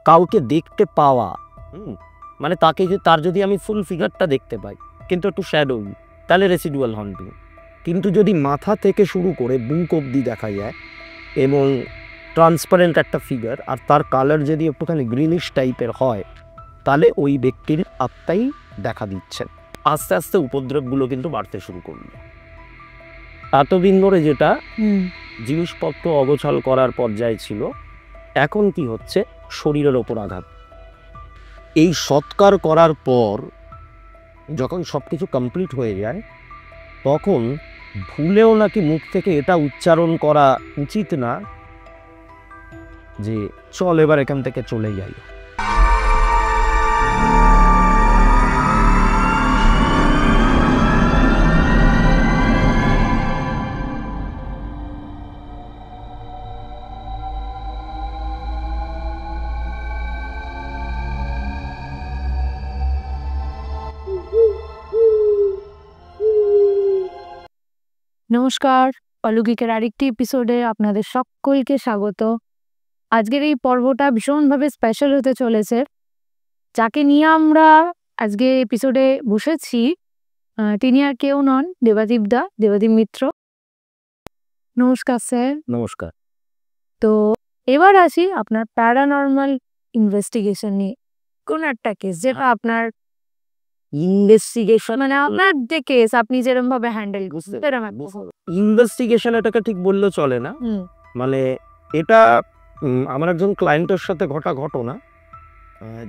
কাউকে দেখতে পাওয়া, মানে তাকে তার যদি আমি ফুল ফিগারটা দেখতে পাই কিন্তু একটু শ্যাডো, তাহলে রেসিডুয়াল হন্টিং। কিন্তু যদি মাথা থেকে শুরু করে বুক অবধি দেখা যায় এবং ট্রান্সপারেন্ট একটা ফিগার আর তার কালার যদি একটুখানি গ্রিনিশ টাইপের হয়, তাহলে ওই ব্যক্তির আত্মাই দেখা দিচ্ছেন। আস্তে আস্তে উপদ্রবগুলো কিন্তু বাড়তে শুরু করলো। এতদিন ধরে যেটা জিনিসপত্র অগোছাল করার পর্যায়ে ছিল, এখন কি হচ্ছে, শরীরের ওপর আঘাত। এই সৎকার করার পর যখন সব কিছু কমপ্লিট হয়ে যায়, তখন ভুলেও নাকি মুখ থেকে এটা উচ্চারণ করা উচিত না যে চল এবার এখান থেকে চলে যাই। নমস্কার, অলৌকিকের আরেকটি এপিসোডে আপনাদের সকলকে স্বাগত। আজকের এই পর্বটা ভীষণভাবে স্পেশাল হতে চলেছে। যাকে নিয়ে আমরা আজকে এপিসোডে বসেছি তিনি আর কেউ নন, দেবাদীপ দা, দেবাদীপ মিত্র। নমস্কার স্যার। নমস্কার। তো এবার আসি আপনার প্যারানর্মাল ইনভেস্টিগেশন নিয়ে। কোন একটা কেস যেটা আপনার ইনভেস্টিগেশন, মানে আপনার যে কেস আপনি যেরকম ভাবে হ্যান্ডেল করছেন, ইনভেস্টিগেশন এটাকে ঠিক বললে চলে না, মানে এটা আমার একজন ক্লায়েন্টের সাথে ঘটা ঘটনা,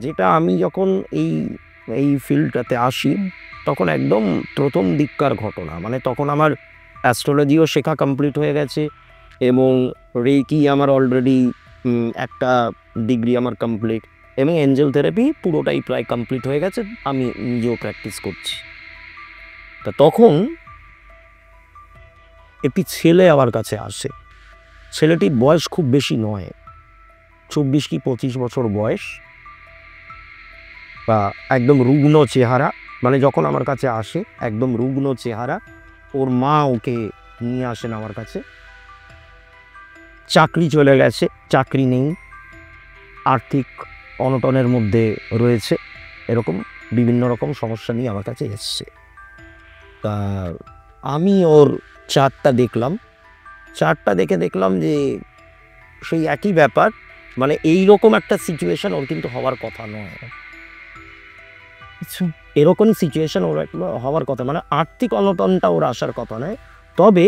যেটা আমি যখন এই ফিল্ডটাতে আসি তখন একদম প্রথম দিককার ঘটনা। মানে তখন আমার অ্যাস্ট্রোলজিও শেখা কমপ্লিট হয়ে গেছে এবং রেকি আমার অলরেডি একটা ডিগ্রি আমার কমপ্লিট, এবং এঞ্জেল থেরাপি পুরোটাই প্রায় কমপ্লিট হয়ে গেছে, আমি নিজেও প্র্যাকটিস করছি। তা তখন একটি ছেলে আমার কাছে আসে। ছেলেটির বয়স খুব বেশি নয়, 24 কি 25 বছর বয়স, বা একদম রুগ্ন চেহারা। মানে যখন আমার কাছে আসে একদম রুগ্ন চেহারা। ওর মা ওকে নিয়ে আসেন আমার কাছে। চাকরি চলে গেছে, চাকরি নেই, আর্থিক অনটনের মধ্যে রয়েছে, এরকম বিভিন্ন রকম সমস্যা নিয়ে আমার কাছে এসছে। তা আমি ওর চার্টটা দেখলাম, চার্টটা দেখে দেখলাম যে সেই একই ব্যাপার, মানে এই রকম একটা সিচুয়েশন ওর কিন্তু হওয়ার কথা নয়। এরকম সিচুয়েশন ওর হওয়ার কথা, মানে আর্থিক অনটনটা ওর আসার কথা নয়, তবে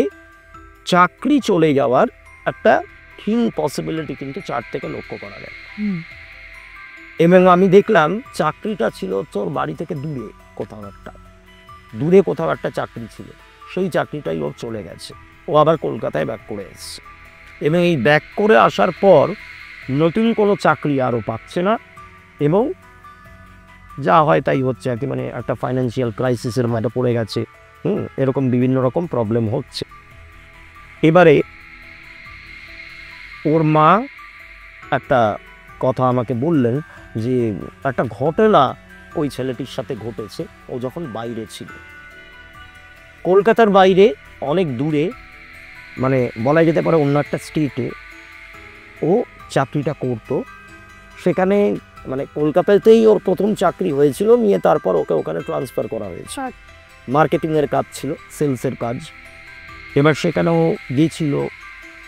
চাকরি চলে যাওয়ার একটা ক্ষীণ পসিবিলিটি কিন্তু চার্ট থেকে লক্ষ্য করা যায়। এবং আমি দেখলাম চাকরিটা ছিল তোর বাড়ি থেকে দূরে কোথাও একটা চাকরি ছিল, সেই চাকরিটাই ওর চলে গেছে। ও আবার কলকাতায় ব্যাক করে এসছে, এবং এই ব্যাক করে আসার পর নতুন কোনো চাকরি আরও পাচ্ছে না, এবং যা হয় তাই হচ্ছে আর কি, মানে একটা ফাইন্যান্সিয়াল ক্রাইসিসের মধ্যে পড়ে গেছে। এরকম বিভিন্ন রকম প্রবলেম হচ্ছে। এবারে ওর মা একটা কথা আমাকে বললেন যে একটা ঘটনা ওই ছেলেটির সাথে ঘটেছে। ও যখন বাইরে ছিল, কলকাতার বাইরে অনেক দূরে, মানে বলা যেতে পারে অন্য একটা স্টেটে ও চাকরিটা করতো। সেখানে মানে কলকাতাতেই ওর প্রথম চাকরি হয়েছিল, নিয়ে তারপর ওকে ওখানে ট্রান্সফার করা হয়েছে। মার্কেটিংয়ের কাজ ছিল, সেলসের কাজ। এবার সেখানেও গিয়েছিল,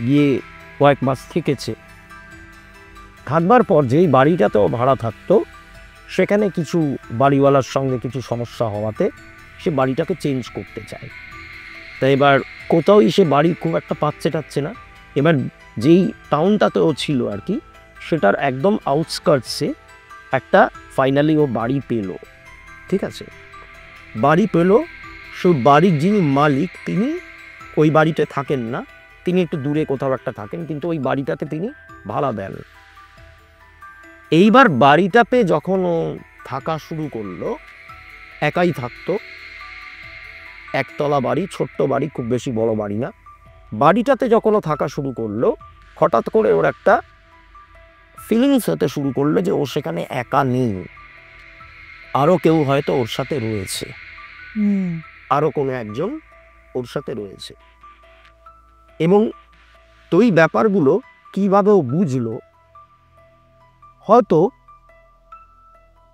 গিয়ে কয়েক মাস থেকেছে। থাকবার পর যেই বাড়িটাতেও ভাড়া থাকতো, সেখানে কিছু বাড়িওয়ালার সঙ্গে কিছু সমস্যা হওয়াতে সে বাড়িটাকে চেঞ্জ করতে চায়। তাই এবার কোথাওই সে বাড়ি খুব একটা পাচ্ছে না। এবার যেই টাউনটাতেও ছিল আর কি, সেটার একদম আউটস্কার্টসে একটা ফাইনালি ও বাড়ি পেল। ঠিক আছে, বাড়ি পেল। সেই বাড়ির যিনি মালিক, তিনি ওই বাড়িতে থাকেন না, তিনি একটু দূরে কোথাও একটা থাকেন, কিন্তু ওই বাড়িটাকে তিনি ভাড়া দেন। এইবার বাড়িটা পেয়ে যখন ও থাকা শুরু করলো, একাই থাকতো, একতলা বাড়ি, ছোট্ট বাড়ি, খুব বেশি বড় বাড়ি না। বাড়িটাতে যখন ও থাকা শুরু করলো, হঠাৎ করে ওর একটা ফিলিংস হতে শুরু করলো যে ও সেখানে একা নেই, আরও কেউ হয়তো ওর সাথে রয়েছে, আরও কোনো একজন ওর সাথে রয়েছে। এবং তো এই ব্যাপারগুলো কীভাবে ও বুঝলো, হয়তো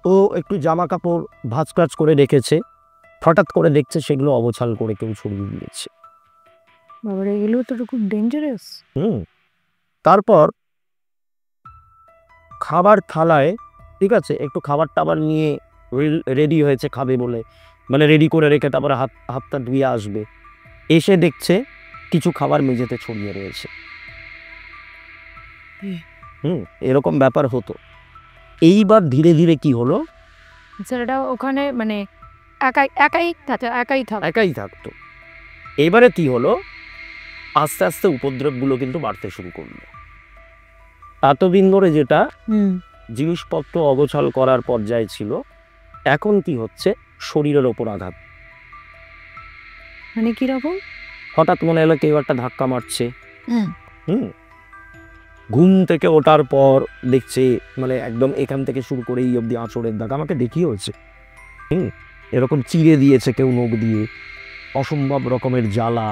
ও একটু জামা কাপড় ভাঁজ কাজ করে রেখেছে, হঠাৎ করে দেখছে সেগুলো অবছাল করে কেউ ছড়িয়ে দিয়েছে। বাবার এগুলো তো খুব ডেঞ্জারাস। তারপর খাবার থালায়, ঠিক আছে, একটু খাবার টাবার নিয়ে রেডি হয়েছে খাবে বলে, মানে রেডি করে রেখে তারপরে হাতটা ধুয়ে আসবে, এসে দেখছে কিছু খাবার মেঝেতে ছড়িয়ে রয়েছে। এরকম ব্যাপার হতো। এইবার ধীরে ধীরে কি হলো, ছেলেটা ওখানে মানে একাই থাকতো। এবারে কি হলো, আস্তে আস্তে উপদ্রবগুলো কিন্তু বাড়তে শুরু করলো। এতদিন ধরে যেটা জিনিসপত্র অগোছাল করার পর্যায়ে ছিল, এখন কি হচ্ছে, শরীরের ওপর আঘাত। মানে কিরকম? হঠাৎ মনে হলো কেউ একটা ধাক্কা মারছে। ঘুম থেকে ওঠার পর দেখছে মানে একদম এখান থেকে শুরু করে এই অবধি আঁচড়ের দাগ, আমাকে দেখিয়েছে। এরকম চিড়ে দিয়েছে কেউ নখ দিয়ে, অসম্ভব রকমের জ্বালা।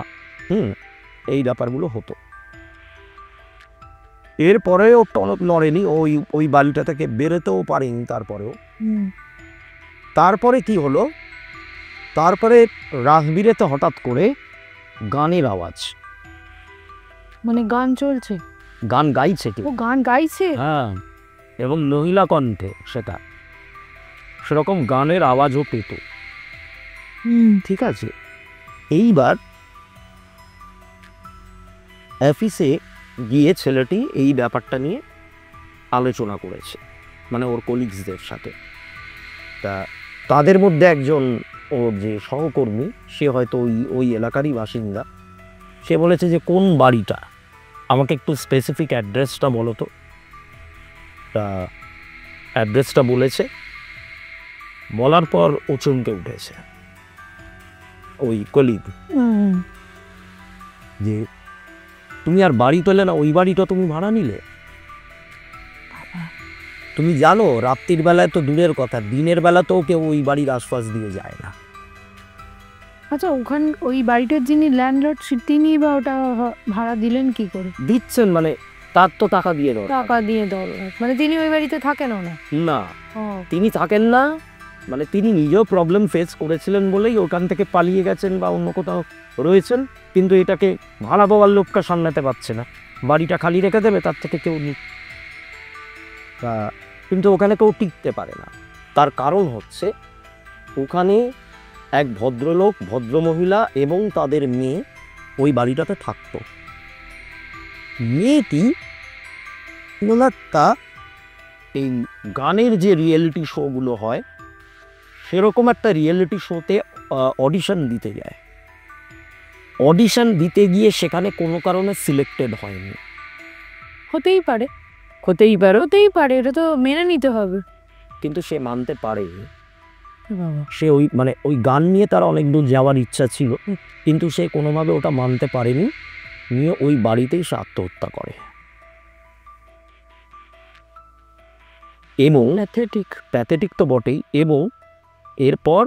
এই ব্যাপারগুলো হতো। এরপরেও টনক নড়েনি, ওই বাড়িটা থেকে বেরোতেও পারেনি। তারপরে কি হলো, তারপরে রাসবিরেতে হঠাৎ করে গানের আওয়াজ, মানে গান চলছে, গান গাইছে কেউ। ও গান গাইছে? হ্যাঁ, এবং মহিলা কণ্ঠে সেটা, সেরকম গানের আওয়াজও পেত। ঠিক আছে। এইবার অফিসে গিয়ে ছেলেটি এই ব্যাপারটা নিয়ে আলোচনা করেছে, মানে ওর কলিগসদের সাথে। তাদের মধ্যে একজন ওর যে সহকর্মী, সে হয়তো ওই এলাকারই বাসিন্দা, সে বলেছে যে কোন বাড়িটা, আমাকে একটু স্পেসিফিক অ্যাড্রেসটা বলো তো। তা অ্যাড্রেসটা বলেছে, বলার পর ও চমকে উঠেছে ওই কলিগ, যে তুমি আর বাড়ি পেলে না, ওই বাড়িটা তুমি ভাড়া নিলে। তুমি জানো রাত্রির বেলায় তো দূরের কথা, দিনের বেলাতেও কেউ ওই বাড়ির আশপাশ দিয়ে যায় না। আচ্ছা, ওই বাড়িটার যিনি ল্যান্ডলর্ড তিনি বা ওটা ভাড়া দিলেন কি করে? দিচ্ছেন মানে তার তো টাকা দিয়ে দরকার, মানে তিনি ওই বাড়িতে থাকেনও না? না, তিনি থাকেন না, মানে তিনি নিজেও প্রবলেম ফেস করেছিলেন বলেই ওখান থেকে পালিয়ে গেছেন বা অন্য কোথাও রয়েছেন, কিন্তু এটাকে ভাড়া পাওয়ার লোকটা সামলাতে পারছে না, বাড়িটা খালি রেখে দেবে, তার থেকে কেউ নেই। কিন্তু ওখানে কেউ টিকতে পারে না। তার কারণ হচ্ছে ওখানে এক ভদ্রলোক, ভদ্রমহিলা এবং তাদের মেয়ে ওই বাড়িটাতে থাকতো। মেয়েটি তা এই গানের যে রিয়েলিটি শোগুলো হয়, সেরকম একটা রিয়েলিটি শোতে অডিশন দিতে যায়। অডিশন দিতে গিয়ে সেখানে কোনো কারণে সিলেক্টেড হয়নি। হতেই পারে, এটা তো মেনে নিতে হবে। কিন্তু সে মানতে পারে, সে ওই গান নিয়ে তার অনেক দূর যাওয়ার ইচ্ছা ছিল, কিন্তু সে কোনোভাবে ওটা মানতে পারেনি, নিয়ে ওই বাড়িতেই সে আত্মহত্যা করে। এবং প্যাথেটিক তো বটেই। এবং এরপর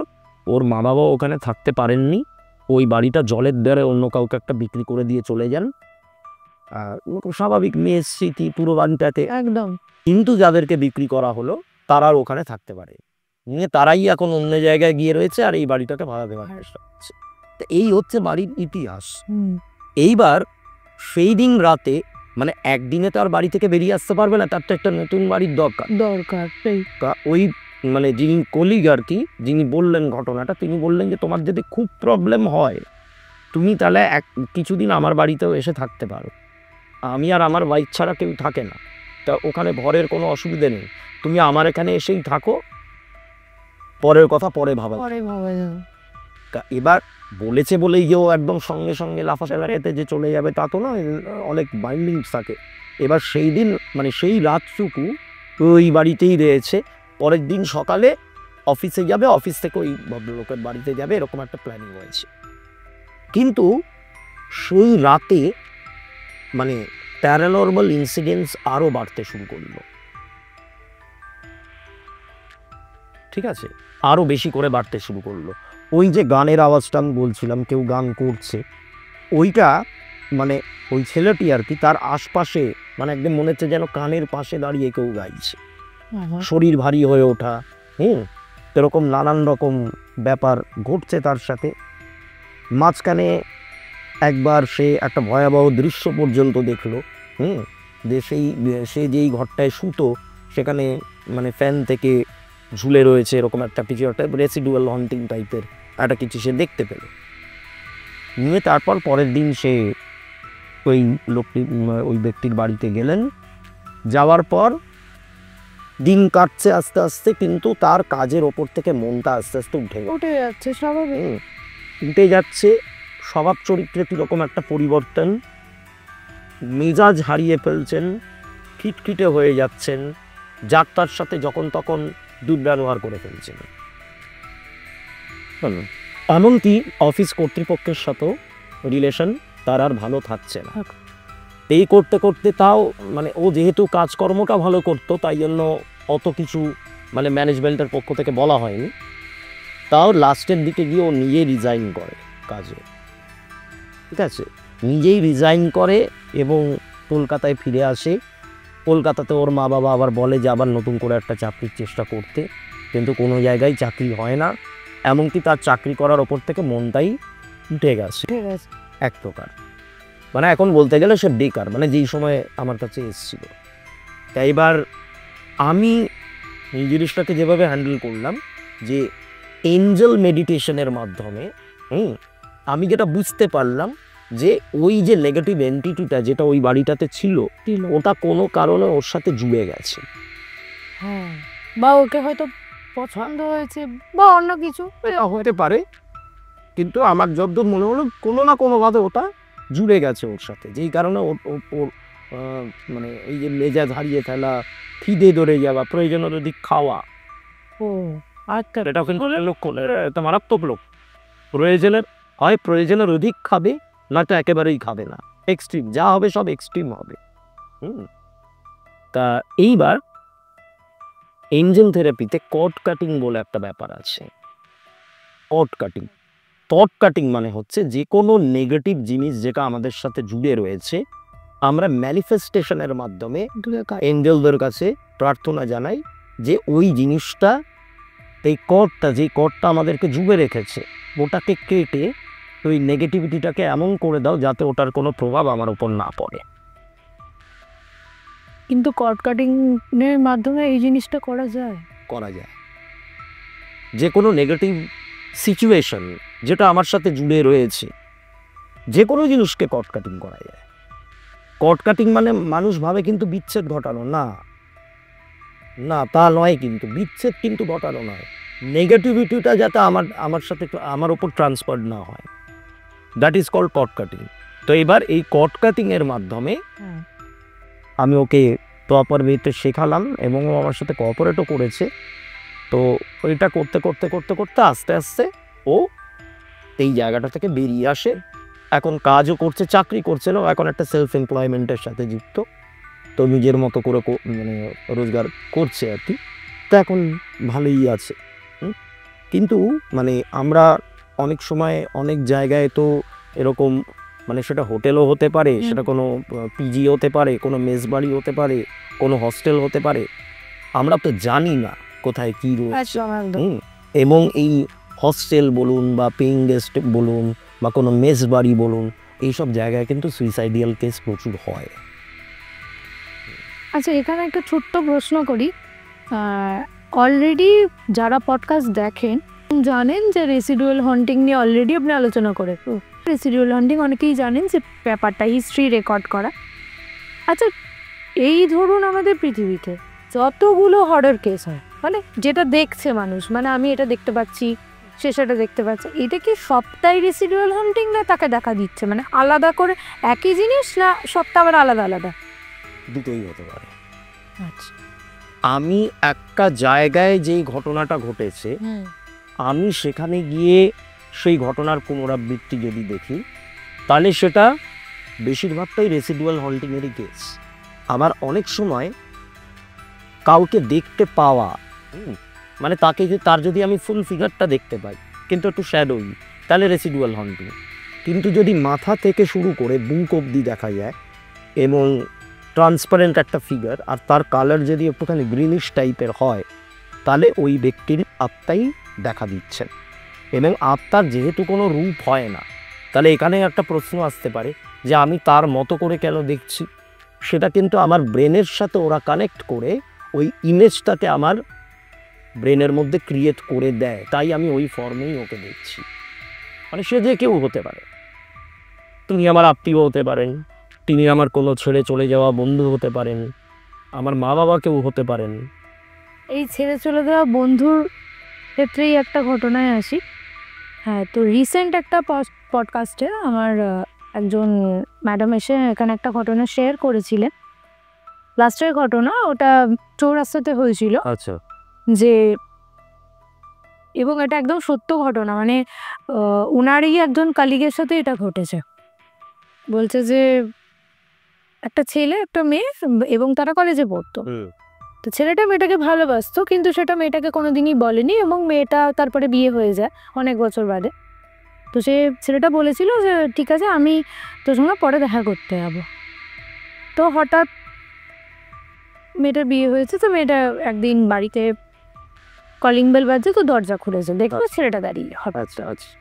ওর মা বাবা ওখানে থাকতে পারেননি, ওই বাড়িটা জলের দ্বারে অন্য কাউকে একটা বিক্রি করে দিয়ে চলে যান। আর স্বাভাবিক মেয়ের স্মৃতি পুরো বাড়িটাতে একদম। কিন্তু যাদেরকে বিক্রি করা হলো তারা আর ওখানে থাকতে পারে নিয়ে, তারাই এখন অন্য জায়গায় গিয়ে রয়েছে আর এই বাড়িটাকে ভাড়া দেওয়ার চেষ্টা করছে। তো এই হচ্ছে বাড়ির ইতিহাস। এইবার সেই দিন রাতে, মানে একদিনে তো আর বাড়ি থেকে বেরিয়ে আসতে পারবে না, তার তো একটা নতুন বাড়ির দরকার। ওই মানে যিনি কলিগ আর কি, যিনি বললেন ঘটনাটা, তিনি বললেন যে তোমার যদি খুব প্রবলেম হয় তুমি তাহলে কিছুদিন আমার বাড়িতেও এসে থাকতে পারো, আমি আর আমার ওয়াইফ ছাড়া কেউ থাকে না, তা ওখানে ঘরের কোনো অসুবিধে নেই, তুমি আমার এখানে এসেই থাকো, পরের কথা পরে ভাবা যাবে। এবার বলেছে বলেই যে ও একদম সঙ্গে সঙ্গে লাফাফেলাতে যে চলে যাবে তা তো না, অনেক বাইন্ডিংস থাকে। এবার সেই দিন মানে সেই রাতটুকু ওই বাড়িতেই রয়েছে, পরের দিন সকালে অফিসে যাবে, অফিস থেকে ওই ভদ্রলোকের বাড়িতে যাবে, এরকম একটা প্ল্যানিং হয়েছে। কিন্তু সেই রাতে মানে প্যারানর্মাল ইনসিডেন্টস আরও বাড়তে শুরু করলো। ঠিক আছে, আরও বেশি করে বাড়তে শুরু করলো। ওই যে গানের আওয়াজটা আমি বলছিলাম, কেউ গান করছে, ওইটা মানে ওই ছেলেটি আর কি, তার আশপাশে মানে একদম মনে হচ্ছে যেন কানের পাশে দাঁড়িয়ে কেউ গাইছে। শরীর ভারী হয়ে ওঠা, এরকম নানান রকম ব্যাপার ঘটছে তার সাথে। মাঝখানে একবার সে একটা ভয়াবহ দৃশ্য পর্যন্ত দেখলো, যে সে যেই ঘরটায় শুতো সেখানে মানে ফ্যান থেকে ঝুলে রয়েছে এরকম একটা কিছু, একটা রেসিডুয়াল হন্টিং টাইপের একটা কিছু সে দেখতে পেল। নিয়ে তারপর পরের দিন সে ওই ব্যক্তির বাড়িতে গেলেন। যাওয়ার পর দিন কাটছে আস্তে আস্তে, কিন্তু তার কাজের ওপর থেকে মনটা আস্তে আস্তে উঠে যাচ্ছে, স্বাভাবিক উঠে যাচ্ছে। স্বভাব চরিত্রে কীরকম একটা পরিবর্তন, মেজাজ হারিয়ে ফেলছেন, খিটখিটে হয়ে যাচ্ছেন, যার তার সাথে যখন তখন দুর্ব্যবহার করে ফেলছেন। এমনকি অফিস কর্তৃপক্ষের সাথেও রিলেশন তার আর ভালো থাকছে না। এই করতে করতে তাও মানে ও যেহেতু কাজকর্মটা ভালো করতো, তাই জন্য অত কিছু মানে ম্যানেজমেন্টের পক্ষ থেকে বলা হয়নি। তাও লাস্টের দিকে গিয়ে ও নিজেই রিজাইন করে কাজে, ঠিক আছে, নিজেই রিজাইন করে এবং কলকাতায় ফিরে আসে। কলকাতাতে ওর মা বাবা আবার বলে যে আবার নতুন করে একটা চাকরির চেষ্টা করতে, কিন্তু কোনো জায়গায় চাকরি হয় না। এমনকি তার চাকরি করার ওপর থেকে মনটাই উঠে গেছে এক প্রকার। মানে এখন বলতে গেলে সে বেকার, মানে যেই সময় আমার কাছে এসেছিল। তাই এবার আমি এই জিনিসটাকে যেভাবে হ্যান্ডেল করলাম, যে এঞ্জেল মেডিটেশনের মাধ্যমে আমি যেটা বুঝতে পারলাম যে ওই যে নেগেটিভ এন্টিটিটা যেটা ওই বাড়িটাতে ছিল, ওটা কোনো কারণে ওর সাথে জুড়ে গেছে। বা ওকে হয়তো পছন্দ হয়েছে বা অন্য কিছু হতে পারে, কিন্তু আমার যতদূর মনে হলো কোনো না কোনোভাবে ওটা জুড়ে গেছে ওর সাথে, যেই কারণে ওর মানে এই যে মেজাজ হারিয়ে ফেলা, খিদে ধরে যাওয়া, প্রয়োজনের অধিক খাওয়া, আচ্ছা এটা কিন্তু লক্ষণ, এটা মারাত্মক লোক। প্রয়োজনের অধিক খাবে, নয়তো একেবারেই খাবে না, এক্সট্রিম যা হবে সব এক্সট্রিম হবে। তা এইবার এঞ্জেল থেরাপিতে কর্ড কাটিং বলে একটা ব্যাপার আছে। কর্ড কাটিং মানে হচ্ছে যে কোনো নেগেটিভ জিনিস যেটা আমাদের সাথে জুড়ে রয়েছে, আমরা ম্যানিফেস্টেশনের মাধ্যমে এঞ্জেলদের কাছে প্রার্থনা জানাই যে ওই জিনিসটা, এই যে কর্ডটা আমাদেরকে জুড়ে রেখেছে, ওটাকে কেটে ওই নেগেটিভিটিটাকে এমন করে দাও যাতে ওটার কোনো প্রভাব আমার উপর না পড়ে। কিন্তু কর্ড কাটিং এর মাধ্যমে এই জিনিসটা করা যায়। যে কোনো নেগেটিভ সিচুয়েশন যেটা আমার সাথে জুড়ে রয়েছে, যে কোনো জিনিসকে কর্ড কাটিং করা যায়। কর্ড কাটিং মানে মানুষ ভাবে কিন্তু বিচ্ছেদ ঘটানো, না তা নয়, কিন্তু বিচ্ছেদ কিন্তু ঘটানো নয়, নেগেটিভিটিটা যাতে আমার সাথে আমার ওপর ট্রান্সফার না হয়, that is called cord cutting. তো এবার এই কর্ড কাটিং এর মাধ্যমে আমি ওকে প্রপার ওয়েতে শেখালাম এবং ও আমার সাথে কোঅপারেটও করেছে। তো ওইটা করতে করতে করতে করতে আস্তে আস্তে ও এই জায়গাটা থেকে বেরিয়ে আসে। এখন কাজও করছে, চাকরি করছে না, এখন একটা সেলফ এমপ্লয়মেন্টের সাথে যুক্ত, তো নিজের মতো করে মানে রোজগার করছে আর কি। তো এখন ভালোই আছে। কিন্তু মানে আমরা অনেক সময় অনেক জায়গায় তো এরকম, মানে সেটা হোটেলও হতে পারে, সেটা কোনো পিজি হতে পারে, কোনো মেস বাড়ি হতে পারে, কোনো হস্টেল হতে পারে, আমরা তো জানি না কোথায় কী রয়েছে। এবং এই হস্টেল বলুন বা পেইং গেস্ট বলুন বা কোনো মেস বাড়ি বলুন, এইসব জায়গায় কিন্তু সুইসাইডিয়াল কেস প্রচুর হয়। আচ্ছা, এখানে একটা ছোট্ট প্রশ্ন করি। অলরেডি যারা পডকাস্ট দেখেন জানেন যে রেসিডুয়াল হন্টিং নিয়ে অলরেডি আপনি আলোচনা করে। রেসিডুয়াল হন্টিং অনেকেই জানেন যে ব্যাপারটা হিস্ট্রি রেকর্ড করা। আচ্ছা, এই ধরুন আমাদের পৃথিবীতে যতগুলো হরর কেস হয়, মানে যেটা দেখছে মানুষ, মানে আমি এটা দেখতে পাচ্ছি, সে সেটা দেখতে পাচ্ছে, এটা কি সবটাই রেসিডুয়াল হন্টিং না তাকে দেখা দিচ্ছে, মানে আলাদা করে একই জিনিস, না সবটা আবার আলাদা আলাদা? দুটোই হতে পারে। আচ্ছা, আমি একটা জায়গায় যেই ঘটনাটা ঘটেছে, আমি সেখানে গিয়ে সেই ঘটনার পুনরাবৃত্তি যদি দেখি, তাহলে সেটা বেশিরভাগটাই রেসিডুয়াল হন্টিংয়েরই কেস। আবার অনেক সময় কাউকে দেখতে পাওয়া, মানে তার যদি আমি ফুল ফিগারটা দেখতে পাই কিন্তু একটু শ্যাডোই, তাহলে রেসিডুয়াল হন্টিং। কিন্তু যদি মাথা থেকে শুরু করে বুক অবধি দেখা যায় এবং ট্রান্সপারেন্ট একটা ফিগার, আর তার কালার যদি একটুখানি গ্রিনিশ টাইপের হয়, তাহলে ওই ব্যক্তির আত্মাই দেখা দিচ্ছেন। এবং আত্মার যেহেতু কোনো রূপ হয় না, তাহলে এখানে একটা প্রশ্ন আসতে পারে যে আমি তার মতো করে কেন দেখছি। সেটা কিন্তু আমার ব্রেনের সাথে ওরা কানেক্ট করে ওই ইমেজটাকে আমার ব্রেনের মধ্যে ক্রিয়েট করে দেয়, তাই আমি ওই ফর্মেই ওকে দেখছি। মানে সে যে কেউ হতে পারে, তুমি আমার আত্মীয় হতে পারেন, তিনি আমার কোনো ছেড়ে চলে যাওয়া বন্ধু হতে পারেন, আমার মা বাবা কেউ হতে পারেন। এই ছেড়ে চলে যাওয়া বন্ধুর ক্ষেত্রেই একটা ঘটনায় আসি। হ্যাঁ, তো রিসেন্ট একটা পডকাস্টে আমার একজন ম্যাডাম এসে এখানে একটা ঘটনা শেয়ার করেছিলেন। লাস্টের ঘটনা ওটা চৌরাস্তাতে হয়েছিল। আচ্ছা, যে এবং এটা একদম সত্য ঘটনা, মানে উনারই একজন কালিগের সাথে এটা ঘটেছে। বলছে যে একটা ছেলে একটা মেয়ে এবং তারা কলেজে পড়তো। তো ছেলেটা মেয়েটাকে ভালোবাসতো, কিন্তু সেটা মেয়েটাকে কোনোদিনই বলেনি এবং মেয়েটা তারপরে বিয়ে হয়ে যায় অনেক বছর বাদে। তো সে ছেলেটা বলেছিল যে ঠিক আছে, আমি তোর সঙ্গে পরে দেখা করতে যাবো। তো হঠাৎ মেয়েটার বিয়ে হয়েছে, তো মেয়েটা একদিন বাড়িতে কলিং বেল বাজছে, তো দরজা খুলেছে, দেখলো ছেলেটা দাঁড়িয়ে। হঠাৎ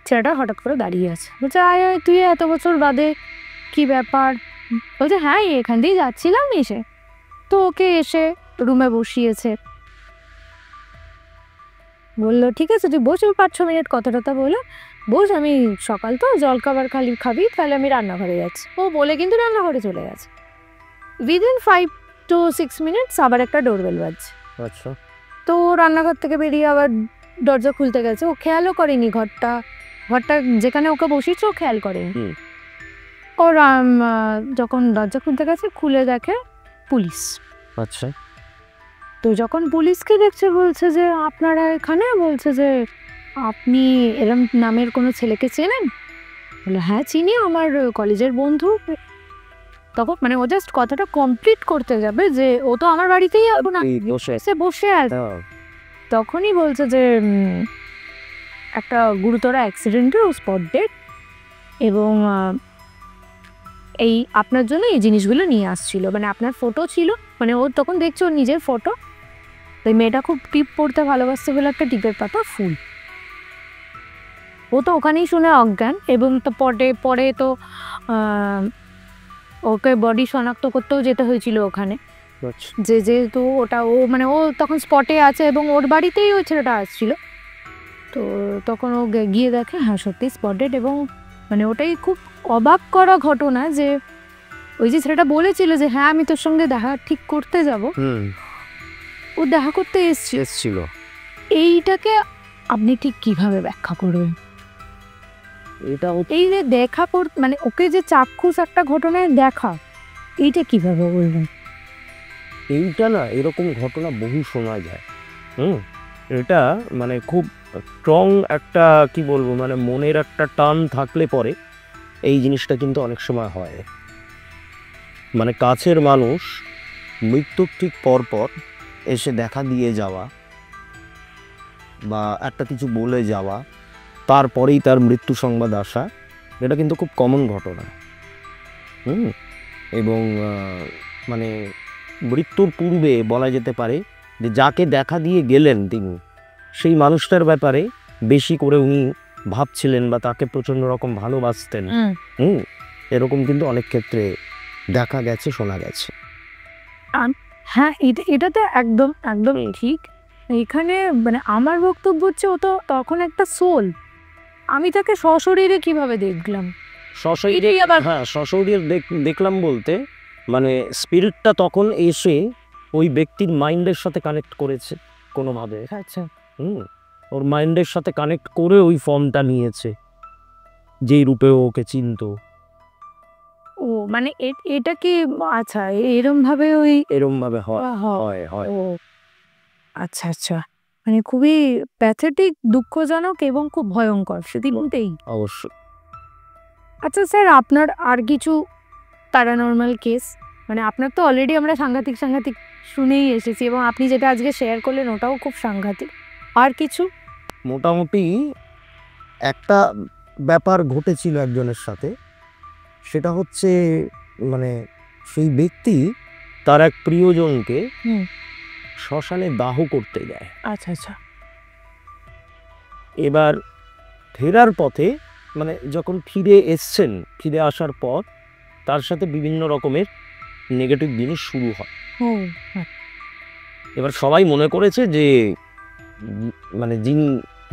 ছেলেটা হঠাৎ করে দাঁড়িয়ে আছে, বলছে আয় আয়, তুই এত বছর বাদে, কি ব্যাপার? বলছে হ্যাঁ, এখান দিয়েই যাচ্ছিলাম এসে। তো ওকে এসে রুমে বসিয়েছে, বললো ঠিক আছে তুই বস, 5-6 মিনিট কথা টথা বলো, বস, আমি সকাল তো জল খাবার খাবি, তাহলে আমি রান্নাঘরে যাচ্ছি। ও বলে কিন্তু রান্নাঘরে চলে গেছে। উইদিন 5 to 6 মিনিটস আবার একটা ডোরবেল বাজছে। আচ্ছা, তো রান্নাঘর থেকে বেরিয়ে আবার দরজা খুলতে গেছে, ও খেয়ালও করেনি ঘরটা যেখানে ওকে বসিয়েছে ও খেয়াল করেনি। ওর যখন দরজা খুলতে গেছে, খুলে দেখে পুলিশ। আচ্ছা, তো যখন পুলিশকে দেখছে, বলছে যে আপনারা এখানে, বলছে যে আপনি এরম নামের কোনো ছেলেকে চেনেন? বলে হ্যাঁ চিনি, আমার কলেজের বন্ধু। তখন মানে ও জাস্ট কথাটা কমপ্লিট করতে যাবে যে ও তো আমার বাড়িতেই বসে আছে, তখনই বলছে যে একটা গুরুতর অ্যাক্সিডেন্টে ও স্পট ডেড, এবং এই আপনার জন্য এই জিনিসগুলো নিয়ে আসছিল, মানে আপনার ফটো ছিল, মানে ও তখন দেখছে ওর নিজের ফটো। তো মেয়েটা খুব টিপ পড়তে ভালোবাসছে বলে একটা টিপের পাতা ফুল। ও তো ওখানেই শুনে অজ্ঞান, এবং তো পরে তো ওকে বডি শনাক্ত করতেও যেতে হয়েছিল ওখানে, যেহেতু ওটা ও মানে ও তখন স্পটে আছে এবং ওর বাড়িতেই ওই ছেলেটা আসছিল। তো তখন ও গিয়ে দেখে হ্যাঁ সত্যি স্পট ডেড, এবং মানে ওটাই খুব অবাক করা ঘটনা যে ওই যে ছেলেটা বলেছিল যে হ্যাঁ আমি তোর সঙ্গে দেখা ঠিক করতে যাব, ও দেখা করতে এসেছিল। এইটাকে আপনি ঠিক কিভাবে ব্যাখ্যা করবেন? এটা এই যে দেখা মানে ওকে যে চাক্ষুষ একটা ঘটনায় দেখা, এইটা কিভাবে বলবেন? এইটা না, এরকম ঘটনা বহু শোনা যায়। এটা মানে খুব স্ট্রং একটা, কি বলবো, মানে মনের একটা টান থাকলে পরে এই জিনিসটা কিন্তু অনেক সময় হয়। মানে কাছের মানুষ মৃত্যুর ঠিক পরপর এসে দেখা দিয়ে যাওয়া বা একটা কিছু বলে যাওয়া, তারপরেই তার মৃত্যু সংবাদ আসা, এটা কিন্তু খুব কমন ঘটনা। এবং মানে মৃত্যুর পূর্বে বলা যেতে পারে যে যাকে দেখা দিয়ে গেলেন তিনি, সেই মানুষটার ব্যাপারে বেশি করে উনি ভাবছিলেন বা তাকে প্রচণ্ড রকম ভালোবাসতেন। এরকম কিন্তু অনেক ক্ষেত্রে দেখা গেছে, শোনা গেছে। হ্যাঁ, এটা তো একদম একদম ঠিক। এখানে মানে আমার বক্তব্য হচ্ছে ও তো তখন একটা সোল, আমি তাকে সশরীরে কিভাবে দেখলাম? সশরীরে, হ্যাঁ সশরীরে দেখলাম বলতে মানে স্পিরিটটা তখন এসে ওই ব্যক্তির মাইন্ডের সাথে কানেক্ট করেছে কোনোভাবে। আচ্ছা, ওর মাইন্ডের সাথে কানেক্ট করে ওই ফর্মটা নিয়েছে, যেই রূপে ওকে চিনতো। ও মানে এটা কি আচ্ছা এরম ভাবে হয়? ও আচ্ছা আচ্ছা, মানে খুবই প্যাথেটিক, দুঃখজনক এবং খুব ভয়ঙ্কর সেদিনটাই। অবশ্যই। আচ্ছা স্যার, আপনার আর কিছু প্যারানর্মাল কেস, মানে আপনার তো অলরেডি আমরা সাংঘাতিক শুনেই এসেছি, এবং আপনি যেটা আজকে শেয়ার করলেন ওটাও খুব সাংঘাতিক। আর কিছু? মোটামুটি একটা ব্যাপার ঘটেছিল একজনের সাথে, সেটা হচ্ছে মানে সেই ব্যক্তি তার এক প্রিয়জনকে হুম। শ্মশানে দাহ করতে যায়। আচ্ছা আচ্ছা। এবার ফেরার পথে মানে যখন ফিরে আসার পর তার সাথে বিভিন্ন রকমের নেগেটিভ জিনিস শুরু হয়। ও এবার সবাই মনে করেছে যে মানে যিনি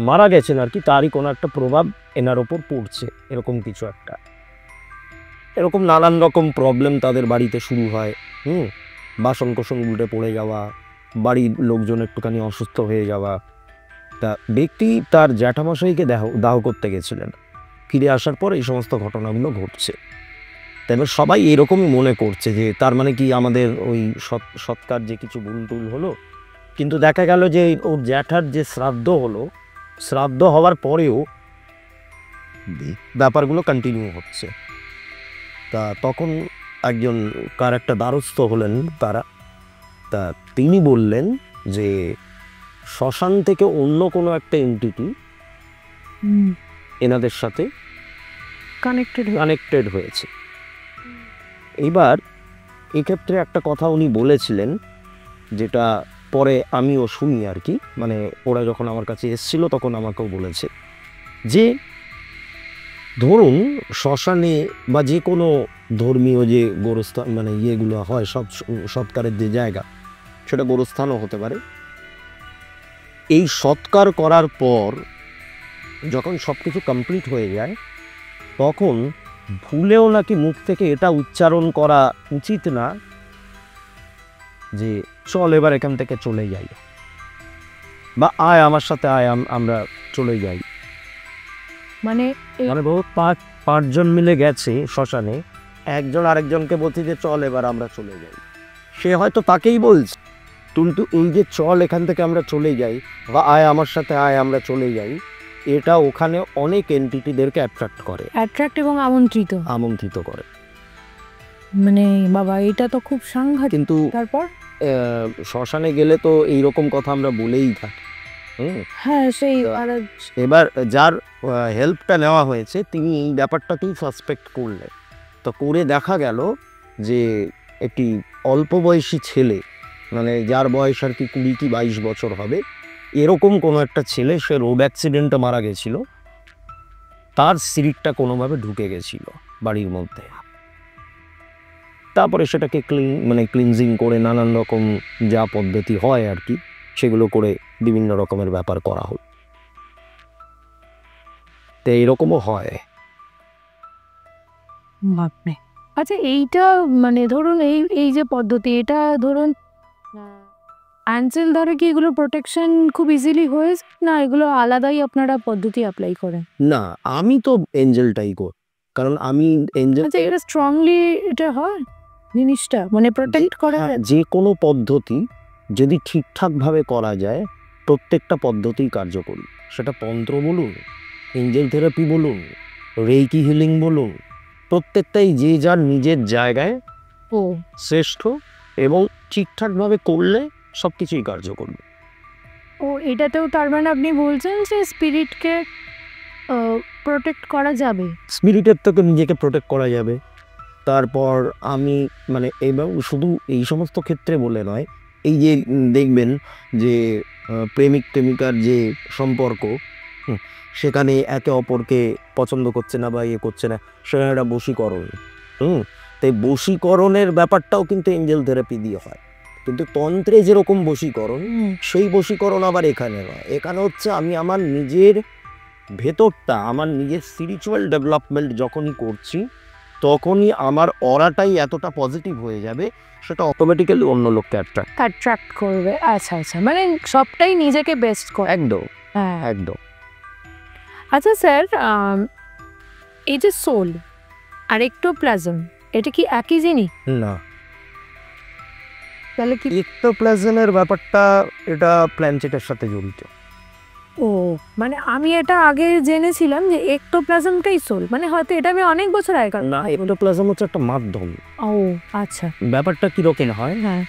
মারা গেছেন আর কি, তারই কোনো একটা প্রভাব এনার ওপর পড়ছে, এরকম কিছু একটা। এরকম নানান রকম প্রবলেম তাদের বাড়িতে শুরু হয়। বাসন কোসন উল্টে পড়ে যাওয়া, বাড়ির লোকজন একটুখানি অসুস্থ হয়ে যাওয়া। তা ব্যক্তি তার জ্যাঠামশাইকে দাহ করতে গেছিলেন, ফিরে আসার পর এই সমস্ত ঘটনাগুলো ঘটছে। তাই এবার সবাই এরকমই মনে করছে যে তার মানে কি আমাদের ওই সৎকার যে কিছু ভুল টুল হলো। কিন্তু দেখা গেল যে ওর জ্যাঠার যে শ্রাদ্ধ হলো, শ্রাদ্ধ হওয়ার পরেও ব্যাপারগুলো কন্টিনিউ হচ্ছে। তা তখন একজন কার একটা দ্বারস্থ হলেন তারা, তা তিনি বললেন যে শ্মশান থেকে অন্য কোনো একটা এন্টিটি এনাদের সাথে কানেক্টেড হয়েছে। এইবার এক্ষেত্রে একটা কথা উনি বলেছিলেন, যেটা পরে আমিও শুনি আর কি, মানে ওরা যখন আমার কাছে এসেছিল তখন আমাকেও বলেছে যে ধরুন শ্মশানে বা যে কোনো ধর্মীয় যে গোরস্থান মানে ইয়েগুলো হয়, সৎকারের যে জায়গা, সেটা গোরস্থানও হতে পারে। এই সৎকার করার পর যখন সব কিছু কমপ্লিট হয়ে যায়, তখন ভুলেও নাকি মুখ থেকে এটা উচ্চারণ করা উচিত না যে চল এবার এখান থেকে চলে যাই, বা আয় আমার সাথে আয়, আমরা চলে যাই। মানে বহুত পাঁচজন মিলে গেছে শ্মশানে, একজন আরেকজনকে বলছে যে চল এবার আমরা চলে যাই। সে হয়তো তাকেই বলছে, কিন্তু এই যে চল এখান থেকে আমরা চলে যাই বা আয় আমার সাথে আয় আমরা চলে যাই, এটা ওখানে অনেক এন্টিটিদেরকে অ্যাট্রাক্ট এবং আমন্ত্রিত করে। মানে বাবা, এটা তো খুব সাংঘাতিক। কিন্তু তারপর শ্মশানে গেলে তো এইরকম কথা আমরা বলেই থাকি। হ্যাঁ, সেই এবার যার হেল্পটা নেওয়া হয়েছে তিনি এই ব্যাপারটাকেই সাসপেক্ট করলেন। তো করে দেখা গেল যে একটি অল্প বয়সী ছেলে, মানে যার বয়স আর কি 20 কি 22 বছর হবে, এরকম কোনো একটা ছেলে, সে রোড অ্যাক্সিডেন্টে মারা গেছিল। তার স্পিরিটটা কোনোভাবে ঢুকে গেছিল বাড়ির মধ্যে। তারপরে সেটাকে ক্লিনজিং করে নানান রকম যা পদ্ধতি হয় আর কি, সেগুলো করে বিভিন্ন রকমের ব্যাপার করা হল। তো এইরকমও হয়। বাপরে। আচ্ছা, এইটা মানে ধরুন এই যে পদ্ধতি, এটা ধরুন অ্যাঞ্জেল দ্বারা কি এগুলো প্রোটেকশন খুব ইজিলি হয়ে না, এগুলো আলাদাই আপনারা পদ্ধতি অ্যাপ্লাই করেন? না, আমি তো এঞ্জেলটাই করি, কারণ আমি এঞ্জেল। আচ্ছা, এটা স্ট্রংলি এটা হয় জিনিসটা, মানে প্রোটেক্ট করা যায়? যে কোনো পদ্ধতি যদি ঠিকঠাকভাবে করা যায়, প্রত্যেকটা পদ্ধতিই কার্যকরী। সেটা তন্ত্র বলুন, এঞ্জেল থেরাপি বলুন, রেইকি হিলিং বলুন, প্রত্যেকটাই যে যার নিজের জায়গায় শ্রেষ্ঠ, এবং ঠিকঠাকভাবে করলে সব কিছুই কার্যকরী। এটাতেও তার মানে আপনি বলছেন যে স্পিরিটকে প্রোটেক্ট করা যাবে? স্পিরিটের থেকে নিজেকে প্রোটেক্ট করা যাবে। তারপর আমি মানে এবং শুধু এই সমস্ত ক্ষেত্রে বলে নয়, এই যে দেখবেন যে প্রেমিক প্রেমিকার যে সম্পর্ক, সেখানে একে অপরকে পছন্দ করছে না বা করছে না, সেখানে একটা বশীকরণ। তাই বশীকরণের ব্যাপারটাও কিন্তু এঞ্জেল থেরাপি দিয়ে হয়। কিন্তু তন্ত্রে যেরকম বশীকরণ, সেই বশীকরণ আবার এখানে নয়। এখানে হচ্ছে আমি আমার নিজের ভেতরটা, আমার নিজের স্পিরিচুয়াল ডেভেলপমেন্ট যখনই করছি, তখনই আমার অরাটাই এতটা পজিটিভ হয়ে যাবে, সেটা অটোমেটিক্যালি অন্য লোককে অ্যাট্রাক্ট করবে। আচ্ছা আচ্ছা, মানে সবটাই নিজেকে বেস্ট করে। একদম হ্যাঁ, একদম। আচ্ছা স্যার, এই যে সোল আর এক্টোপ্লাজম, এটা কি একই জিনিস? না, তাহলে কি? এক্টোপ্লাজমের ব্যাপারটা এটা প্ল্যানচেটের সাথে জড়িত। ও, মানে আমি এটা আগে জেনেছিলাম যে এক্টোপ্লাজমটাই সোল, মানে হয়তো এটা আমি অনেক বছর আগে। না, এক্টোপ্লাজম হচ্ছে একটা মাধ্যম। ও আচ্ছা। ব্যাপারটা কিরকম হয়, হ্যাঁ,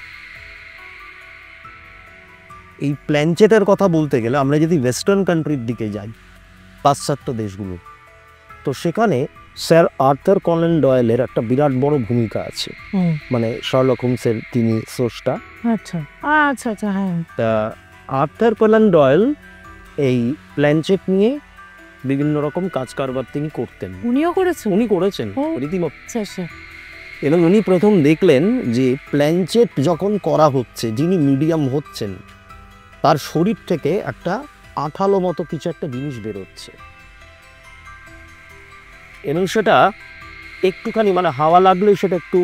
এই প্ল্যানচেটের কথা বলতে গেলে আমরা যদি ওয়েস্টার্ন কান্ট্রির দিকে যাই, পাশ্চাত্য দেশগুলো, তো সেখানে স্যার আর্থার কনান ডয়েলের একটা বিরাট বড় ভূমিকা আছে, মানে শার্লক হোমসের তিনি স্রষ্টা। আচ্ছা আচ্ছা আচ্ছা, হ্যাঁ। তা আর্থার কনান ডয়েল এই প্ল্যানচেট নিয়ে বিভিন্ন রকম কাজ কারবার তিনি করতেন, উনিও করেছেন? উনি করেছেন ও। রীতিমতো। আচ্ছা আচ্ছা। এবং উনি প্রথম দেখলেন যে প্ল্যানচেট যখন করা হচ্ছে, যিনি মিডিয়াম হচ্ছেন তার শরীর থেকে একটা আঠালো মতো কিছু একটা জিনিস বেরোচ্ছে, এবং সেটা একটুখানি মানে হাওয়া লাগলে সেটা একটু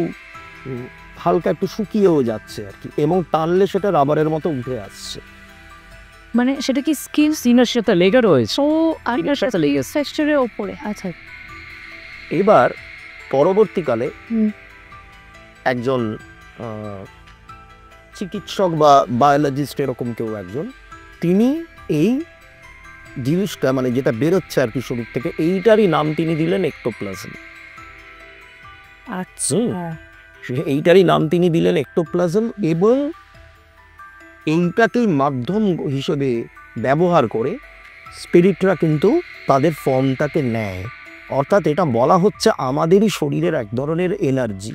হালকা একটু শুকিয়েও যাচ্ছে আর কি, এবং টানলে সেটা রাবারের মতো উঠে আসছে। মানে সেটা কি স্কিন সিনার সাথে লেগে রয়েছে। ও Skin-এর সাথে লেগে আছে। টেক্সচারের ওপরে? আচ্ছা। এবার পরবর্তীকালে হুম। একজন চিকিৎসক বা বায়োলজিস্ট এরকম কেউ একজন, তিনি এই জিনিসটা মানে যেটা বেরোচ্ছে আর কি শরীর থেকে, এইটারই নাম তিনি দিলেন এক্টোপ্লাজম। আচ্ছা। এইটারই নাম তিনি দিলেন এক্টোপ্লাজম, এবং এইটাকেই মাধ্যম হিসেবে ব্যবহার করে স্পিরিটরা কিন্তু তাদের ফর্মটাকে নেয়। অর্থাৎ এটা বলা হচ্ছে আমাদেরই শরীরের এক ধরনের এনার্জি।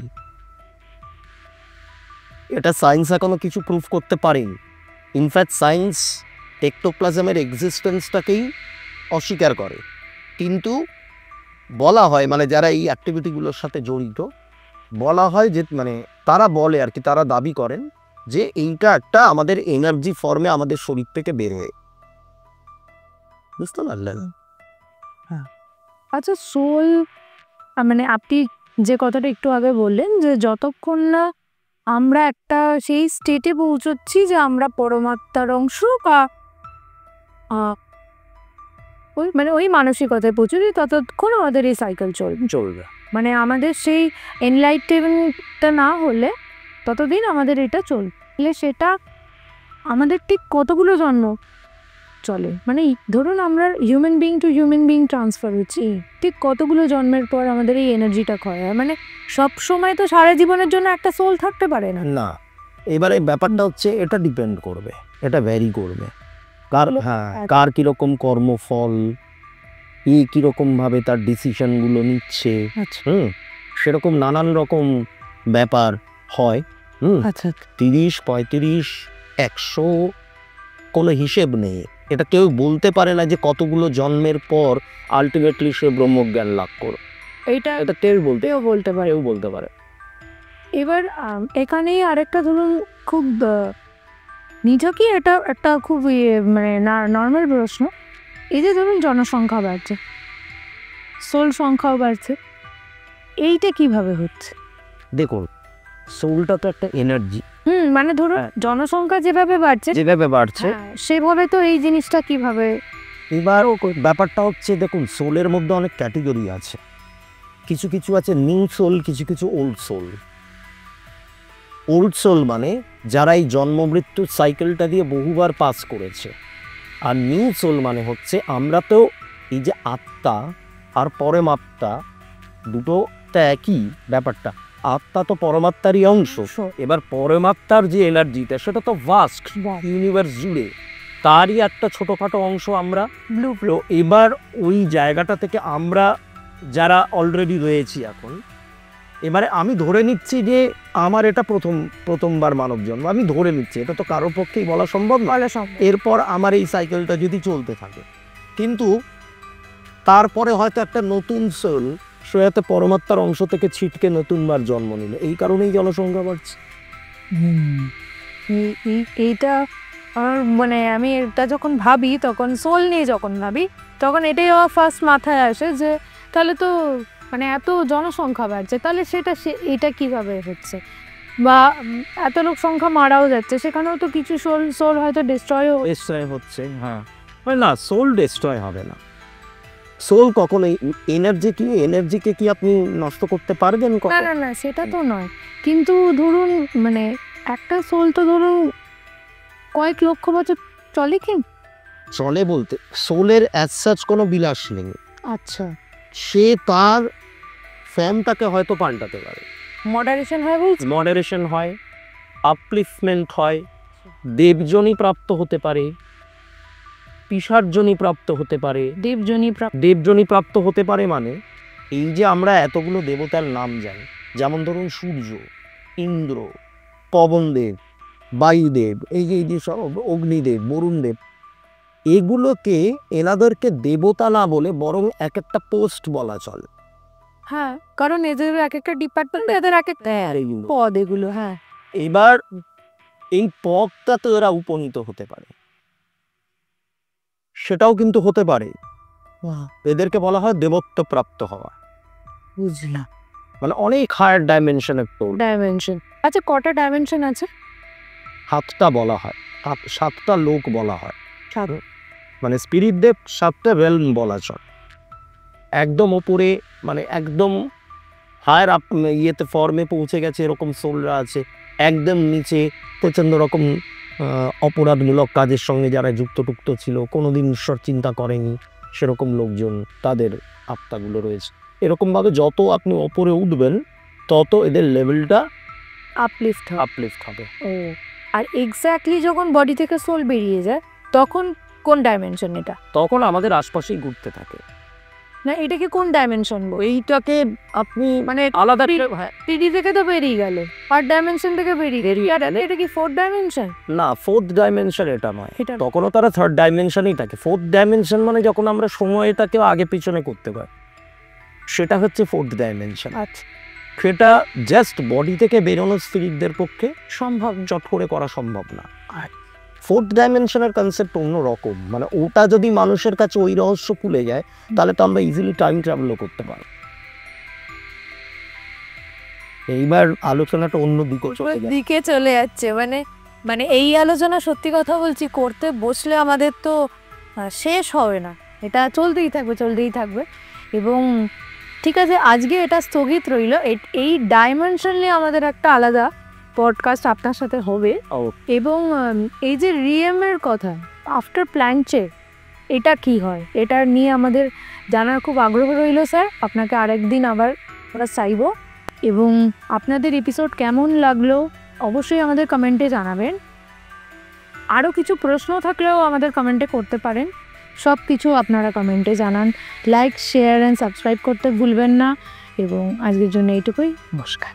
এটা সায়েন্স এখনো কিছু প্রুফ করতে পারেনি। ইনফ্যাক্ট সায়েন্স এক্টোপ্লাজমের এক্সিস্টেন্সটাকেই অস্বীকার করে, কিন্তু বলা হয় মানে যারা এই অ্যাক্টিভিটিগুলোর সাথে জড়িত, বলা হয় যে মানে তারা বলে আর কি, তারা দাবি করেন যে এইটা একটা আমাদের এনার্জি ফর্মে আমাদের শরীর থেকে বের হয়ে, বুঝতে পারলেন? আচ্ছা, সোল মানে আপনি যে কথাটা একটু আগে বললেন যে যতক্ষণ না আমরা একটা সেই স্টেটে পৌঁছচ্ছি যে আমরা পরমাত্মার অংশ বা ওই মানে ওই মানসিকতায় পৌঁছচ্ছি, ততক্ষণ আমাদের এই সাইকেল চলবে। মানে আমাদের সেই এনলাইটেনমেন্টটা না হলে ততদিন আমাদের এটা চললে সেটা আমাদের ঠিক কতগুলো জন্ম চলে, মানে ধরুন আমরা human being two human being transfer হচ্ছি, ঠিক কতগুলো জন্মের পর আমাদের এই এনার্জিটা ক্ষয় হয়? মানে সব সময় তো সারা জীবনের জন্য একটা সোল থাকতে পারে না। না, এবারে ব্যাপারটা হচ্ছে এটা ডিপেন্ড করবে, এটা ভ্যারি করবে কার, হ্যাঁ, কার কিরকম কর্মফল, কিরকম ভাবে তার ডিসিশনগুলো নিচ্ছে, আচ্ছা সেরকম নানান রকম ব্যাপার হয়। আচ্ছা 30, 35, 100 কোনো হিসেব নেই। এটা কেউ বলতে পারে না যে কতগুলো জন্মের পর আলটিমেটলি সে ব্রহ্মজ্ঞান লাভ করবে। এইটা এটা কেউ বলতে পারে। কেউ বলতে পারে। এবার এখানেই আরেকটা ধরুন খুব নিছকই এটা একটা খুব মানে নর্মাল প্রশ্ন, এই যে ধরুন জনসংখ্যা বাড়ছে, সোল সংখ্যাও বাড়ছে, এইটা কিভাবে হচ্ছে? দেখুন, সোলটা তো একটা এনার্জি, মানে ধরুন জনসংখ্যা যেভাবে বাড়ছে সেভাবে তো এই জিনিসটা কিভাবে? এবার ব্যাপারটা হচ্ছে দেখুন, সোলের মধ্যে অনেক ক্যাটেগরি আছে, কিছু কিছু আছে নিউ সোল, কিছু কিছু ওল্ড সোল। ওল্ড সোল মানে যারা এই জন্ম মৃত্যুর সাইকেলটা দিয়ে বহুবার পাস করেছে, আর নিউ সোল মানে হচ্ছে আমরা তো এই যে আত্মা আর পরমাত্মা দুটো তো একই ব্যাপারটা, আত্মা তো পরমাত্মারই অংশ। এবার পরমাত্মার যে এনার্জিটা সেটা তো ভাস্ট ইউনিভার্স জুড়ে, তারই একটা ছোটোখাটো অংশ আমরা। এবার ওই জায়গাটা থেকে আমরা যারা অলরেডি রয়েছি এখন, এবারে আমি ধরে নিচ্ছি যে আমার এটা প্রথমবার মানব জন্ম, আমি ধরে নিচ্ছি, এটা তো কারোর পক্ষেই বলা সম্ভব না। এরপর আমার এই সাইকেলটা যদি চলতে থাকে, কিন্তু তারপরে হয়তো একটা নতুন সোল সে হয়তো পরমাত্মার অংশ থেকে ছিটকে নতুনবার জন্ম নিল, এই কারণেই জনসংখ্যা বাড়ছে। এইটা মানে আমি এটা যখন ভাবি, তখন সোল নিয়ে যখন ভাবি, তখন এটাই আমার ফার্স্ট মাথায় আসে যে তাহলে তো মানে এত জনসংখ্যা বাড়ছে, তাহলে এটা কিভাবে হচ্ছে? বা এত লোক সংখ্যা মারাও যাচ্ছে, সেখানেও তো কিছু সোল হয়তো ডিস্ট্রয় হচ্ছে। হ্যাঁ, না, সোল ডিস্ট্রয় হবে না। সোল কখনোই এনার্জিকে কি আপনি নষ্ট করতে পারবেন? না, সেটা তো নয়, কিন্তু ধরুন মানে একটা সোল তো ধরুন কয়েক লক্ষ বছর চলে কি? চলে বলতে সোলের অ্যাজ সাচ কোনো বিলাস নেই। আচ্ছা, সে তার ফর্মটাকে হয়তো পাল্টাতে পারে, মডারেশন হয়, বলছি মডারেশন হয়, আপলিফমেন্ট হয়, দেবজনী প্রাপ্ত হতে পারে, পিশাচজনী প্রাপ্ত হতে পারে। দেবজনী প্রাপ্ত হতে পারে মানে এই যে আমরা এতগুলো দেবতার নাম জানি, যেমন ধরুন সূর্য, ইন্দ্র, পবনদেব, বায়ুদেব, এই যে সব অগ্নিদেব, বরুণদেব, এগুলোকে এনাদেরকে দেবতা না বলে বরং এক একটা পোস্ট বলা চলে। হ্যাঁ, কারণ এদের এক একটা ডিপার্টমেন্ট, এদের এক একটা পদ এগুলো। হ্যাঁ, এবার এই পদটা তো এরা উপনীত হতে পারে, সেটাও কিন্তু হতে পারে। এদেরকে বলা হয় দেবত্ব প্রাপ্ত হওয়া। বুঝলাম। মানে অনেক হায়ার ডাইমেনশনের তো ডাইমেনশন। আচ্ছা, কটা ডাইমেনশন আছে? 7টা বলা হয়, 7টা লোক বলা হয়। সাত। মানে স্পিরিটদের 7টা রেলম বলা চলে। একদম ওপরে মানে একদম হায়ার আপ ইয়েতে ফর্মে পৌঁছে গেছে এরকম সোলরা আছে, একদম নিচে প্রচণ্ড রকম অপরাধমূলক কাজের সঙ্গে যারা যুক্ত ছিল, কোনোদিন ঈশ্বর চিন্তা করেনি সেরকম লোকজন, তাদের আত্মাগুলো রয়েছে। এরকমভাবে যত আপনি ওপরে উঠবেন তত এদের লেভেলটা আপলিফট হবে। ও, আর এক্স্যাক্টলি যখন বডি থেকে সোল বেরিয়ে যায় তখন কোন ডাইমেনশন এটা? তখন আমাদের আশপাশেই ঘুরতে থাকে। না, এটাকে কোন ডাইমেনশন বল? এইটাকে আপনি মানে আলাদা 3D থেকে তো বেরিয়ে গেল, আর ডাইমেনশন থেকে বেরিয়ে এটা কি 4th ডাইমেনশন? না, 4th ডাইমেনশন এটা নয়, এটা তখনও তারা 3rd ডাইমেনশনই থাকে। 4th ডাইমেনশন মানে যখন আমরা সময়টাকেও আগে পিছনে করতে পারি, সেটা হচ্ছে 4th ডাইমেনশন। আচ্ছা, সেটা জাস্ট বডি থেকে বেরোনো স্পিরিটদের পক্ষে সম্ভব চট করে করা সম্ভব না। 4th ডাইমেনশনের কনসেপ্ট অন্য রকম, মানে ওটা যদি মানুষের কাছে ওই রহস্য খুলে যায় তাহলে তো আমরা ইজিলি টাইম ট্রাভেলও করতে পারি। এইবার আলোচনাটা অন্য দিকে চলে যাচ্ছে। মানে এই আলোচনা সত্যি কথা বলছি, করতে বসলে আমাদের তো শেষ হবে না, এটা চলতেই থাকবে। এবং ঠিক আছে, আজকে এটা স্থগিত রইল। এই ডাইমেনশন নিয়ে আমাদের একটা আলাদা পডকাস্ট আপনার সাথে হবে। এবং এই যে রিএমের কথা, আফটার প্ল্যানচেট, এটা কি হয়, এটা নিয়ে আমাদের জানার খুব আগ্রহ রইল স্যার। আপনাকে আরেকদিন আবার আমরা চাইব। এবং আপনাদের এপিসোড কেমন লাগলো অবশ্যই আমাদের কমেন্টে জানাবেন। আরও কিছু প্রশ্ন থাকলেও আমাদের কমেন্টে করতে পারেন। সব কিছু আপনারা কমেন্টে জানান। লাইক, শেয়ার অ্যান্ড সাবস্ক্রাইব করতে ভুলবেন না। এবং আজকের জন্য এইটুকুই। নমস্কার।